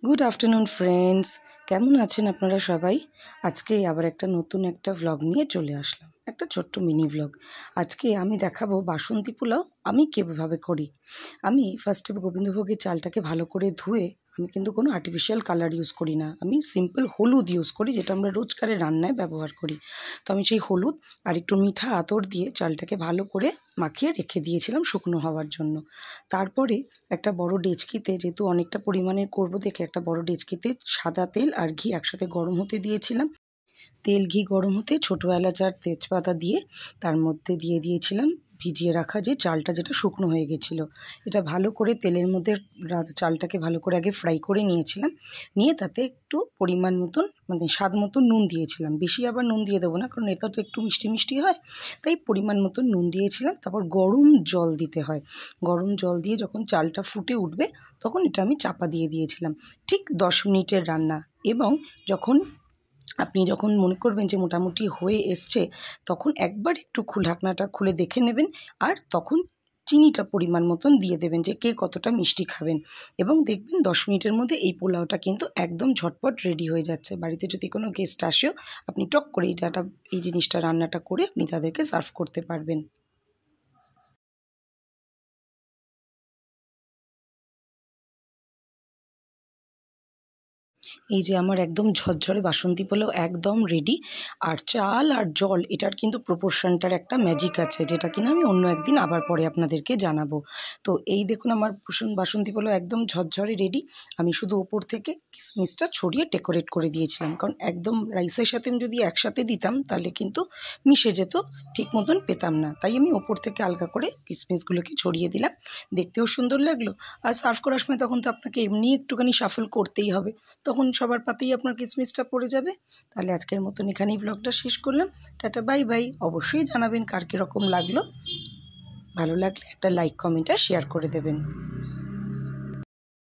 Good afternoon friends, কেমন আছেন আপনারা সবাই? আজকে আবার একটা নতুন একটা ভ্লগ নিয়ে চলে আসলাম, একটা ছোট্ট মিনি ভ্লগ। আজকে আমি দেখাবো বাসন্তী পোলাও আমি কীভাবে করি। আমি ফার্স্টে গোবিন্দভোগের চালটাকে ভালো করে ধুয়ে, আমি কিন্তু কোনো আর্টিফিশিয়াল কালার ইউজ করি না, আমি সিম্পল হলুদ ইউজ করি, যেটা আমরা রোজকারে রান্নায় ব্যবহার করি। তো আমি সেই হলুদ আর একটু মিঠা আতর দিয়ে চালটাকে ভালো করে মাখিয়ে রেখে দিয়েছিলাম শুকনো হওয়ার জন্য। তারপরে একটা বড় ডেচকিতে, যেহেতু অনেকটা পরিমাণের করব দেখে, একটা বড় ডেচকিতে সাদা তেল আর ঘি একসাথে গরম হতে দিয়েছিলাম। তেল ঘি গরম হতে ছোটো এলাচ আর তেজপাতা দিয়ে তার মধ্যে দিয়ে দিয়েছিলাম ভিজিয়ে রাখা যে চালটা, যেটা শুকনো হয়ে গেছিলো। এটা ভালো করে তেলের মধ্যে চালটাকে ভালো করে আগে ফ্রাই করে নিয়েছিলাম। নিয়ে তাতে একটু পরিমাণ মতন, মানে স্বাদ মতন নুন দিয়েছিলাম। বেশি আবার নুন দিয়ে দেবো না, কারণ এটা তো একটু মিষ্টি মিষ্টি হয়, তাই পরিমাণ মতন নুন দিয়েছিলাম। তারপর গরম জল দিতে হয়, গরম জল দিয়ে যখন চালটা ফুটে উঠবে তখন এটা আমি চাপা দিয়ে দিয়েছিলাম। ঠিক 10 মিনিটের রান্না। এবং যখন মনে করবেন যে মোটামুটি হয়ে এসছে, তখন একবার একটু ঢাকনাটা খুলে দেখে নেবেন। আর তখন চিনিটা পরিমাণ মতন দিয়ে দেবেন, যে কে কতটা মিষ্টি খাবেন। এবং দেখবেন 10 মিনিটের মধ্যে এই পোলাওটা কিন্তু একদম ঝটপট রেডি হয়ে যাচ্ছে। বাড়িতে যদি কোনো গেস্ট আসেও আপনি টক করে এই জিনিসটা রান্নাটা করে আপনি তাদেরকে সার্ভ করতে পারবেন। এই যে আমার একদম ঝরঝরে বাসন্তী পোলাও একদম রেডি। আর চাল আর জল, এটার কিন্তু প্রপোর্শনটার একটা ম্যাজিক আছে, যেটা কিনা আমি অন্য একদিন আবার পরে আপনাদেরকে জানাবো। তো এই দেখুন, আমার বাসন্তী পোলাও একদম ঝরঝরে রেডি। আমি শুধু ওপর থেকে কিশমিশটা ছড়িয়ে ডেকোরেট করে দিয়েছিলাম, কারণ একদম রাইসের সাথে আমি যদি একসাথে দিতাম তাহলে কিন্তু মিশে যেত, ঠিক মতন পেতাম না। তাই আমি ওপর থেকে আলগা করে কিশমিশগুলোকে ছড়িয়ে দিলাম, দেখতেও সুন্দর লাগলো। আর সার্ভ করার সময় তখন তো আপনাকে এমনি একটুখানি শাফল করতেই হবে, তখন সবার পাতেই আপনার কিশমিশটা পড়ে যাবে। তাহলে আজকের মতন এখানেই ব্লগটা শেষ করলাম। Tata, bye bye. অবশ্যই জানাবেন কার কীরকম লাগলো। ভালো লাগলে একটা লাইক, কমেন্ট আর শেয়ার করে দেবেন।